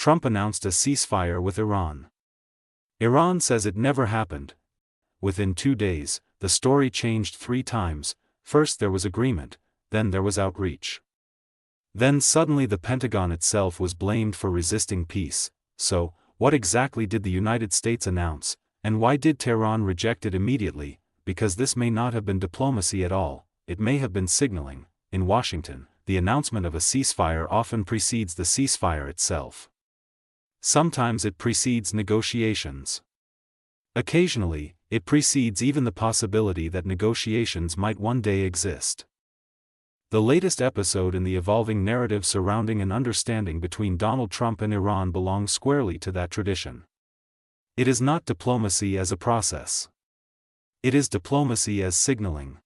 Trump announced a ceasefire with Iran. Iran says it never happened. Within 2 days, the story changed 3 times. First there was agreement, then there was outreach. Then suddenly the Pentagon itself was blamed for resisting peace. So, what exactly did the United States announce, and why did Tehran reject it immediately? Because this may not have been diplomacy at all, it may have been signaling. In Washington, the announcement of a ceasefire often precedes the ceasefire itself. Sometimes it precedes negotiations. Occasionally, it precedes even the possibility that negotiations might one day exist. The latest episode in the evolving narrative surrounding an understanding between Donald Trump and Iran belongs squarely to that tradition. It is not diplomacy as a process. It is diplomacy as signaling.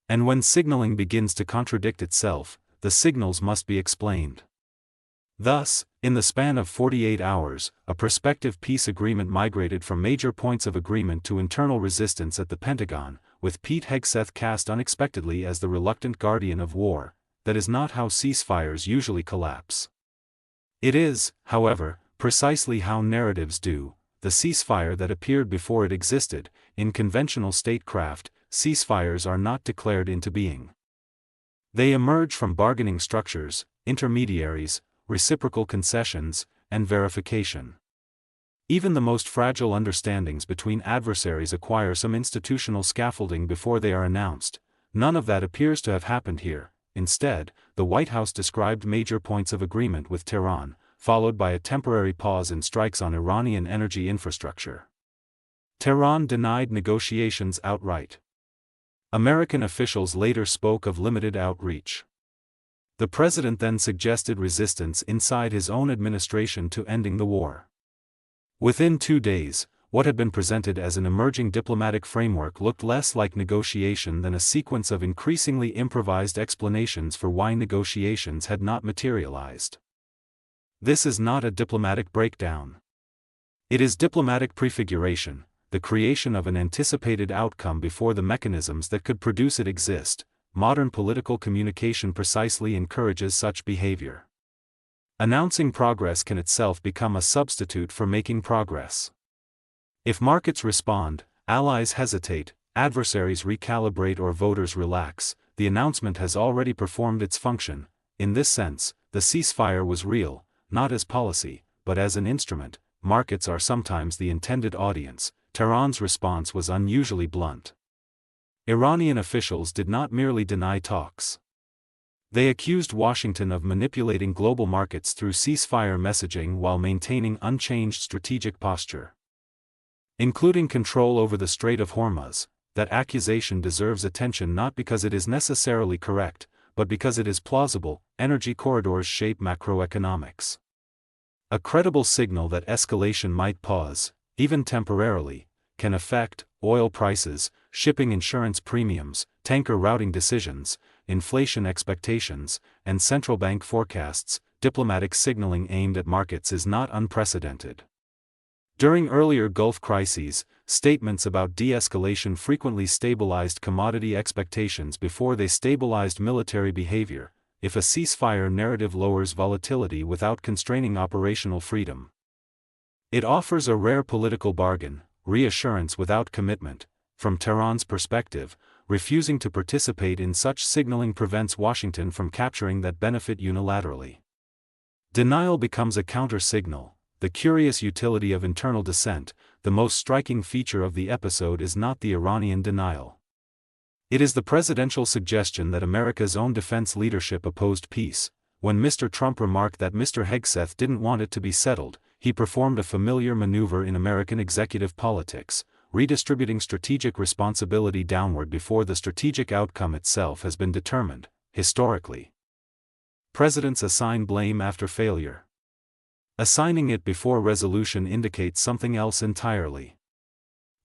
And when signaling begins to contradict itself, the signals must be explained. Thus, in the span of 48 hours, a prospective peace agreement migrated from major points of agreement to internal resistance at the Pentagon, with Pete Hegseth cast unexpectedly as the reluctant guardian of war. That is not how ceasefires usually collapse. It is, however, precisely how narratives do. The ceasefire that appeared before it existed. In conventional statecraft, ceasefires are not declared into being. They emerge from bargaining structures, intermediaries, reciprocal concessions, and verification. Even the most fragile understandings between adversaries acquire some institutional scaffolding before they are announced. None of that appears to have happened here. Instead, the White House described major points of agreement with Tehran, followed by a temporary pause in strikes on Iranian energy infrastructure. Tehran denied negotiations outright. American officials later spoke of limited outreach. The president then suggested resistance inside his own administration to ending the war. Within 2 days, what had been presented as an emerging diplomatic framework looked less like negotiation than a sequence of increasingly improvised explanations for why negotiations had not materialized. This is not a diplomatic breakdown. It is diplomatic prefiguration, the creation of an anticipated outcome before the mechanisms that could produce it exist. Modern political communication precisely encourages such behavior. Announcing progress can itself become a substitute for making progress. If markets respond, allies hesitate, adversaries recalibrate or voters relax, the announcement has already performed its function. In this sense, the ceasefire was real, not as policy, but as an instrument. Markets are sometimes the intended audience. Tehran's response was unusually blunt. Iranian officials did not merely deny talks. They accused Washington of manipulating global markets through ceasefire messaging while maintaining unchanged strategic posture, including control over the Strait of Hormuz. That accusation deserves attention not because it is necessarily correct, but because it is plausible. Energy corridors shape macroeconomics. A credible signal that escalation might pause, even temporarily, can affect oil prices, shipping insurance premiums, tanker routing decisions, inflation expectations, and central bank forecasts. Diplomatic signaling aimed at markets is not unprecedented. During earlier Gulf crises, statements about de-escalation frequently stabilized commodity expectations before they stabilized military behavior. If a ceasefire narrative lowers volatility without constraining operational freedom, it offers a rare political bargain, reassurance without commitment. From Tehran's perspective, refusing to participate in such signaling prevents Washington from capturing that benefit unilaterally. Denial becomes a counter-signal. The curious utility of internal dissent. The most striking feature of the episode is not the Iranian denial. It is the presidential suggestion that America's own defense leadership opposed peace. When Mr. Trump remarked that Mr. Hegseth didn't want it to be settled, he performed a familiar maneuver in American executive politics, redistributing strategic responsibility downward before the strategic outcome itself has been determined. Historically, presidents assign blame after failure. Assigning it before resolution indicates something else entirely.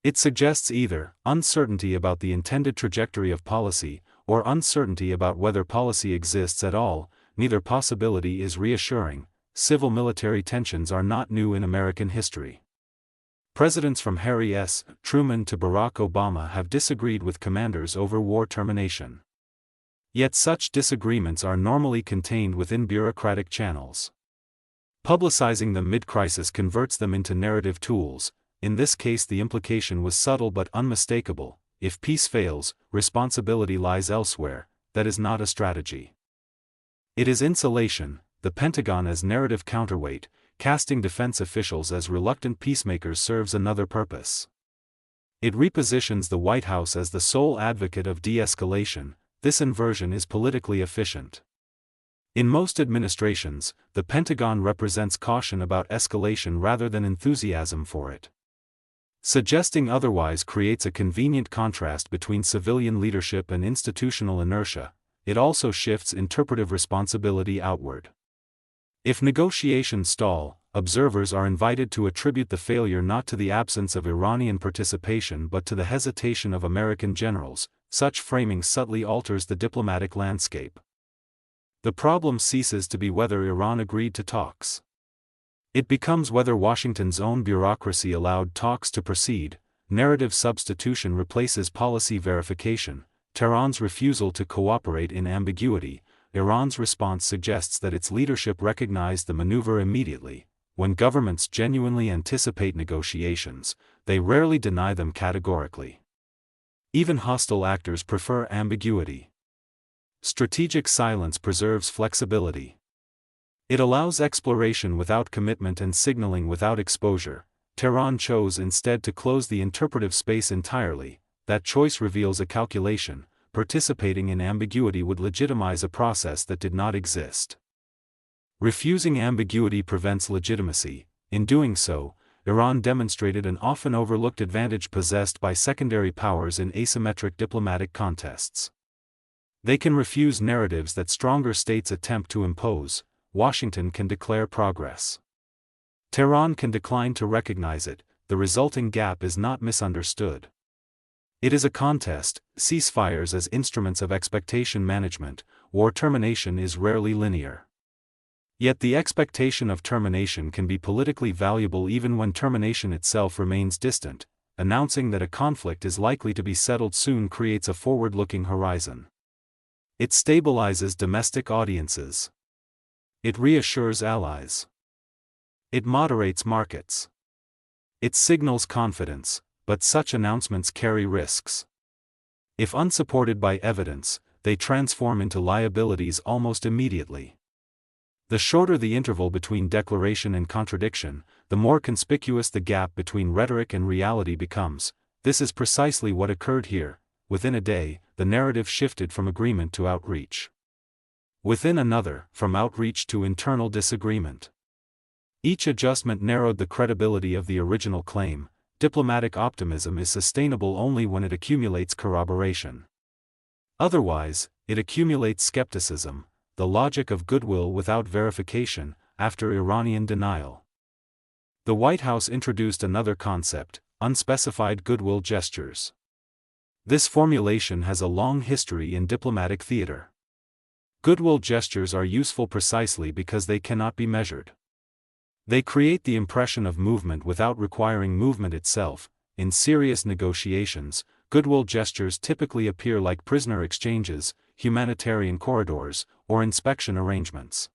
It suggests either uncertainty about the intended trajectory of policy, or uncertainty about whether policy exists at all. Neither possibility is reassuring. Civil-military tensions are not new in American history. Presidents from Harry S. Truman to Barack Obama have disagreed with commanders over war termination. Yet such disagreements are normally contained within bureaucratic channels. Publicizing them mid-crisis converts them into narrative tools. In this case the implication was subtle but unmistakable: if peace fails, responsibility lies elsewhere. That is not a strategy. It is insulation, the Pentagon as narrative counterweight, casting defense officials as reluctant peacemakers serves another purpose. It repositions the White House as the sole advocate of de-escalation. This inversion is politically efficient. In most administrations, the Pentagon represents caution about escalation rather than enthusiasm for it. Suggesting otherwise creates a convenient contrast between civilian leadership and institutional inertia. It also shifts interpretive responsibility outward. If negotiations stall, observers are invited to attribute the failure not to the absence of Iranian participation but to the hesitation of American generals. Such framing subtly alters the diplomatic landscape. The problem ceases to be whether Iran agreed to talks. It becomes whether Washington's own bureaucracy allowed talks to proceed. Narrative substitution replaces policy verification. Tehran's refusal to cooperate in ambiguity. Iran's response suggests that its leadership recognized the maneuver immediately. When governments genuinely anticipate negotiations, they rarely deny them categorically. Even hostile actors prefer ambiguity. Strategic silence preserves flexibility. It allows exploration without commitment and signaling without exposure. Tehran chose instead to close the interpretive space entirely. That choice reveals a calculation. Participating in ambiguity would legitimize a process that did not exist. Refusing ambiguity prevents legitimacy. In doing so, Iran demonstrated an often overlooked advantage possessed by secondary powers in asymmetric diplomatic contests. They can refuse narratives that stronger states attempt to impose. Washington can declare progress. Tehran can decline to recognize it. The resulting gap is not misunderstood. It is a contest. Ceasefires as instruments of expectation management. War termination is rarely linear. Yet the expectation of termination can be politically valuable even when termination itself remains distant. Announcing that a conflict is likely to be settled soon creates a forward-looking horizon. It stabilizes domestic audiences. It reassures allies. It moderates markets. It signals confidence, but such announcements carry risks. If unsupported by evidence, they transform into liabilities almost immediately. The shorter the interval between declaration and contradiction, the more conspicuous the gap between rhetoric and reality becomes. This is precisely what occurred here. Within a day, the narrative shifted from agreement to outreach. Within another, from outreach to internal disagreement. Each adjustment narrowed the credibility of the original claim. Diplomatic optimism is sustainable only when it accumulates corroboration. Otherwise, it accumulates skepticism, the logic of goodwill without verification. After Iranian denial, the White House introduced another concept: unspecified goodwill gestures. This formulation has a long history in diplomatic theater. Goodwill gestures are useful precisely because they cannot be measured. They create the impression of movement without requiring movement itself. In serious negotiations, goodwill gestures typically appear like prisoner exchanges, humanitarian corridors, or inspection arrangements.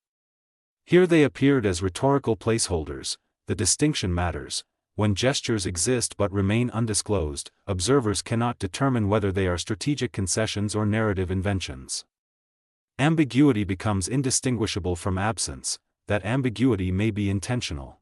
Here they appeared as rhetorical placeholders. The distinction matters. When gestures exist but remain undisclosed, observers cannot determine whether they are strategic concessions or narrative inventions. Ambiguity becomes indistinguishable from absence. That ambiguity may be intentional.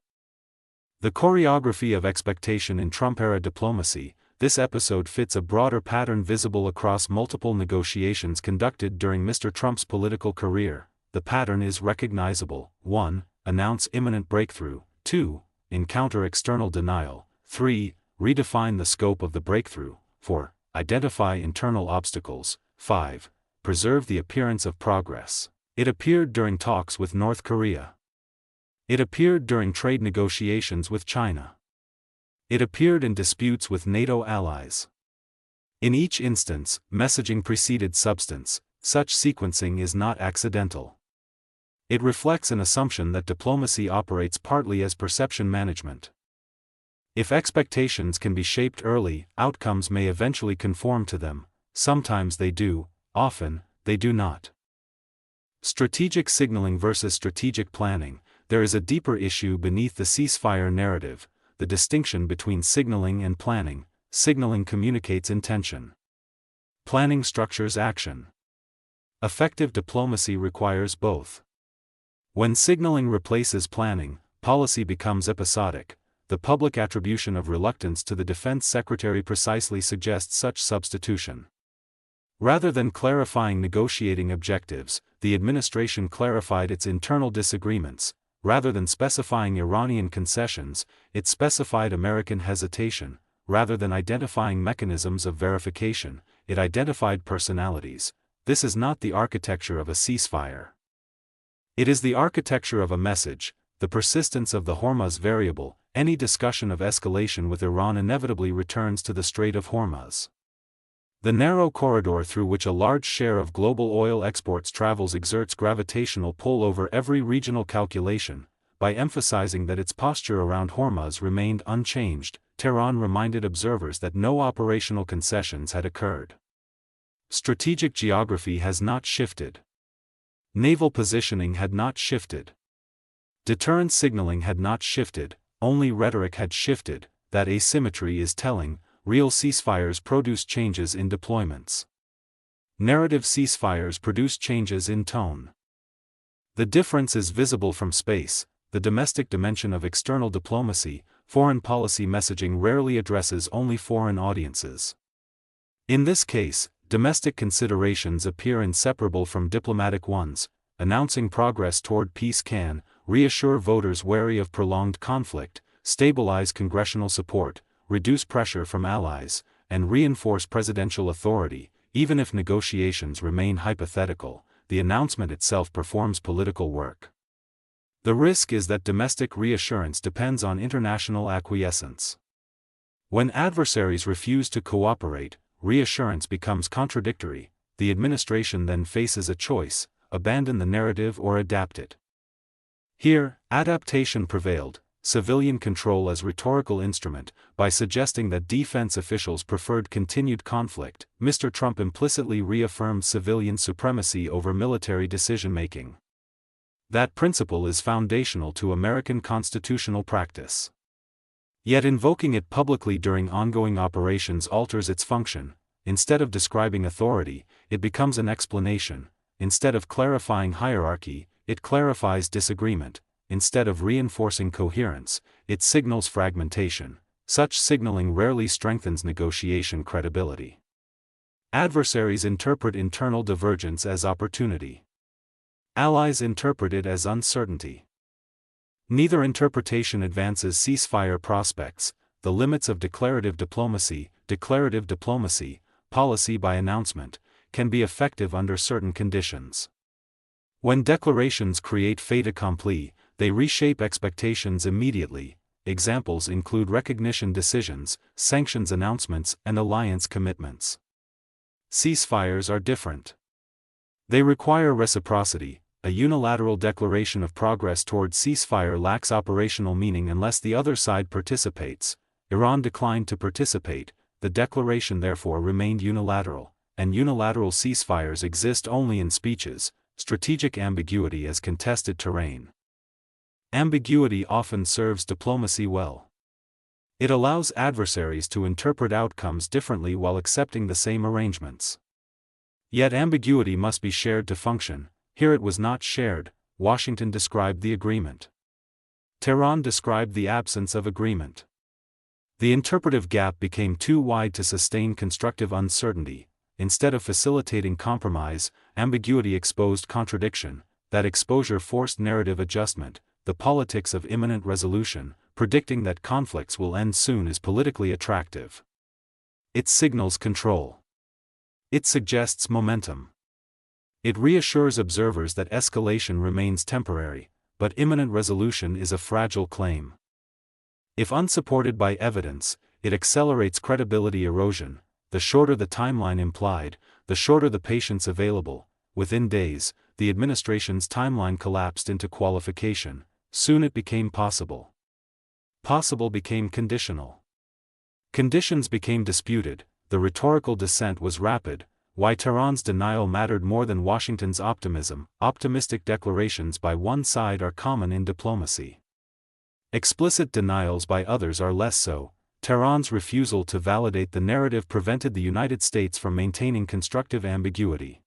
The choreography of expectation in Trump-era diplomacy. This episode fits a broader pattern visible across multiple negotiations conducted during Mr. Trump's political career. The pattern is recognizable. 1. Announce imminent breakthrough. 2. Encounter external denial. 3. Redefine the scope of the breakthrough. 4. Identify internal obstacles. 5. Preserve the appearance of progress. It appeared during talks with North Korea. It appeared during trade negotiations with China. It appeared in disputes with NATO allies. In each instance, messaging preceded substance. Such sequencing is not accidental. It reflects an assumption that diplomacy operates partly as perception management. If expectations can be shaped early, outcomes may eventually conform to them. Sometimes they do, often, they do not. Strategic signaling versus strategic planning. there is a deeper issue beneath the ceasefire narrative: the distinction between signaling and planning. Signaling communicates intention. Planning structures action. Effective diplomacy requires both. When signaling replaces planning, policy becomes episodic. The public attribution of reluctance to the defense secretary precisely suggests such substitution. Rather than clarifying negotiating objectives, the administration clarified its internal disagreements. Rather than specifying Iranian concessions, it specified American hesitation. Rather than identifying mechanisms of verification, it identified personalities. This is not the architecture of a ceasefire. It is the architecture of a message, the persistence of the Hormuz variable. Any discussion of escalation with Iran inevitably returns to the Strait of Hormuz. The narrow corridor through which a large share of global oil exports travels exerts gravitational pull over every regional calculation. By emphasizing that its posture around Hormuz remained unchanged, Tehran reminded observers that no operational concessions had occurred. Strategic geography has not shifted. Naval positioning had not shifted. Deterrence signaling had not shifted, only rhetoric had shifted. That asymmetry is telling. Real ceasefires produce changes in deployments. Narrative ceasefires produce changes in tone. The difference is visible from space. The domestic dimension of external diplomacy, foreign policy messaging rarely addresses only foreign audiences. In this case, domestic considerations appear inseparable from diplomatic ones. Announcing progress toward peace can reassure voters wary of prolonged conflict, stabilize congressional support, reduce pressure from allies, and reinforce presidential authority. Even if negotiations remain hypothetical, the announcement itself performs political work. The risk is that domestic reassurance depends on international acquiescence. When adversaries refuse to cooperate, reassurance becomes contradictory. The administration then faces a choice: abandon the narrative or adapt it. Here, adaptation prevailed. Civilian control as rhetorical instrument. By suggesting that defense officials preferred continued conflict, Mr. Trump implicitly reaffirmed civilian supremacy over military decision-making. That principle is foundational to American constitutional practice. Yet invoking it publicly during ongoing operations alters its function. Instead of describing authority, it becomes an explanation. Instead of clarifying hierarchy, it clarifies disagreement. Instead of reinforcing coherence, it signals fragmentation. Such signaling rarely strengthens negotiation credibility. Adversaries interpret internal divergence as opportunity. Allies interpret it as uncertainty. Neither interpretation advances ceasefire prospects. The limits of declarative diplomacy, policy by announcement, can be effective under certain conditions. When declarations create fait accompli, they reshape expectations immediately. Examples include recognition decisions, sanctions announcements, and alliance commitments. Ceasefires are different. They require reciprocity. A unilateral declaration of progress toward ceasefire lacks operational meaning unless the other side participates. Iran declined to participate, the declaration therefore remained unilateral, and unilateral ceasefires exist only in speeches. Strategic ambiguity as contested terrain. Ambiguity often serves diplomacy well. It allows adversaries to interpret outcomes differently while accepting the same arrangements. Yet ambiguity must be shared to function. Here it was not shared. Washington described the agreement. Tehran described the absence of agreement. The interpretive gap became too wide to sustain constructive uncertainty. Instead of facilitating compromise, ambiguity exposed contradiction. That exposure forced narrative adjustment. The politics of imminent resolution, predicting that conflicts will end soon, is politically attractive. It signals control. It suggests momentum. It reassures observers that escalation remains temporary, but imminent resolution is a fragile claim. If unsupported by evidence, it accelerates credibility erosion. The shorter the timeline implied, the shorter the patience available. Within days, the administration's timeline collapsed into qualification. Soon it became possible. Possible became conditional. Conditions became disputed. The rhetorical descent was rapid. why Tehran's denial mattered more than Washington's optimism. Optimistic declarations by one side are common in diplomacy. Explicit denials by others are less so. Tehran's refusal to validate the narrative prevented the United States from maintaining constructive ambiguity.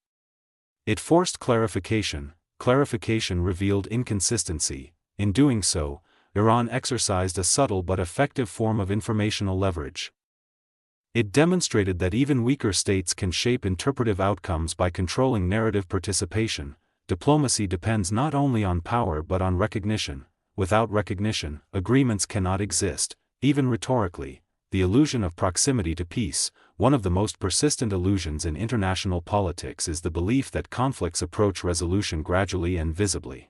It forced clarification. Clarification revealed inconsistency. In doing so, Iran exercised a subtle but effective form of informational leverage. It demonstrated that even weaker states can shape interpretive outcomes by controlling narrative participation. Diplomacy depends not only on power but on recognition. Without recognition, agreements cannot exist, even rhetorically. The illusion of proximity to peace, one of the most persistent illusions in international politics, is the belief that conflicts approach resolution gradually and visibly.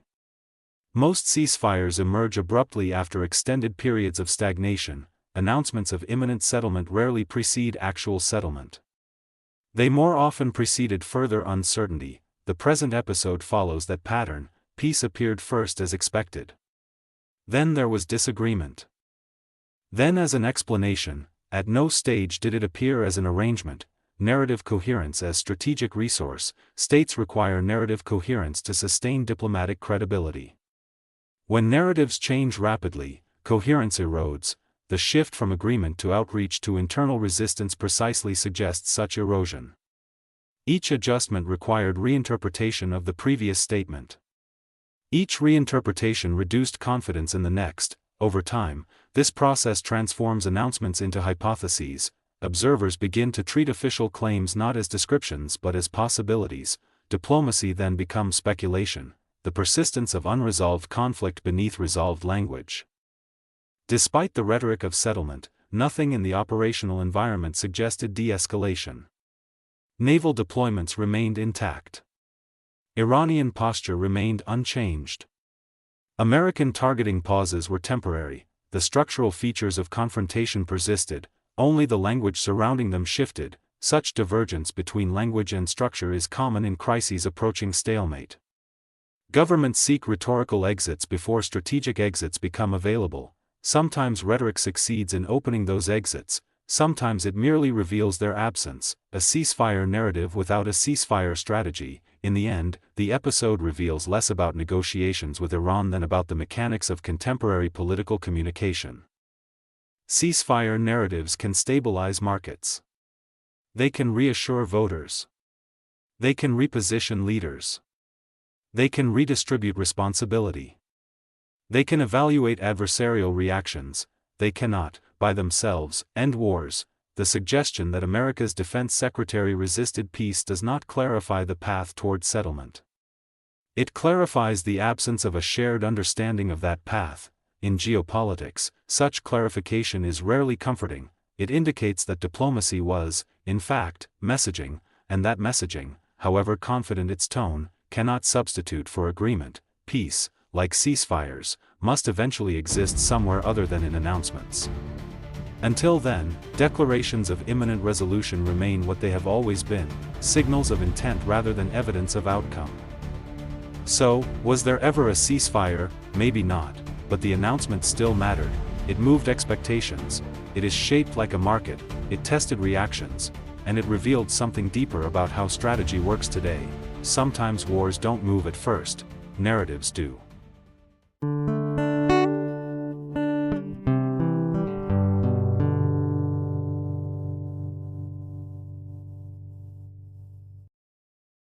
Most ceasefires emerge abruptly after extended periods of stagnation. Announcements of imminent settlement rarely precede actual settlement. They more often preceded further uncertainty. The present episode follows that pattern. Peace appeared first as expected. Then there was disagreement. Then as an explanation. At no stage did it appear as an arrangement. Narrative coherence as strategic resource. States require narrative coherence to sustain diplomatic credibility. When narratives change rapidly, coherence erodes. The shift from agreement to outreach to internal resistance precisely suggests such erosion. Each adjustment required reinterpretation of the previous statement. Each reinterpretation reduced confidence in the next. Over time, this process transforms announcements into hypotheses. Observers begin to treat official claims not as descriptions but as possibilities. Diplomacy then becomes speculation, the persistence of unresolved conflict beneath resolved language. Despite the rhetoric of settlement, nothing in the operational environment suggested de-escalation. Naval deployments remained intact. Iranian posture remained unchanged. American targeting pauses were temporary. The structural features of confrontation persisted, only the language surrounding them shifted. Such divergence between language and structure is common in crises approaching stalemate. Governments seek rhetorical exits before strategic exits become available. Sometimes rhetoric succeeds in opening those exits, sometimes it merely reveals their absence. A ceasefire narrative without a ceasefire strategy. In the end, the episode reveals less about negotiations with Iran than about the mechanics of contemporary political communication. Ceasefire narratives can stabilize markets. They can reassure voters. They can reposition leaders. They can redistribute responsibility. They can evaluate adversarial reactions. They cannot, by themselves, end wars. The suggestion that America's defense secretary resisted peace does not clarify the path toward settlement. It clarifies the absence of a shared understanding of that path. In geopolitics, such clarification is rarely comforting. It indicates that diplomacy was, in fact, messaging, and that messaging, however confident its tone, cannot substitute for agreement. Peace, like ceasefires, must eventually exist somewhere other than in announcements. Until then, declarations of imminent resolution remain what they have always been, signals of intent rather than evidence of outcome. So, was there ever a ceasefire? Maybe not, but the announcement still mattered. It moved expectations. It is shaped like a market. It tested reactions, and it revealed something deeper about how strategy works today. Sometimes wars don't move at first, narratives do.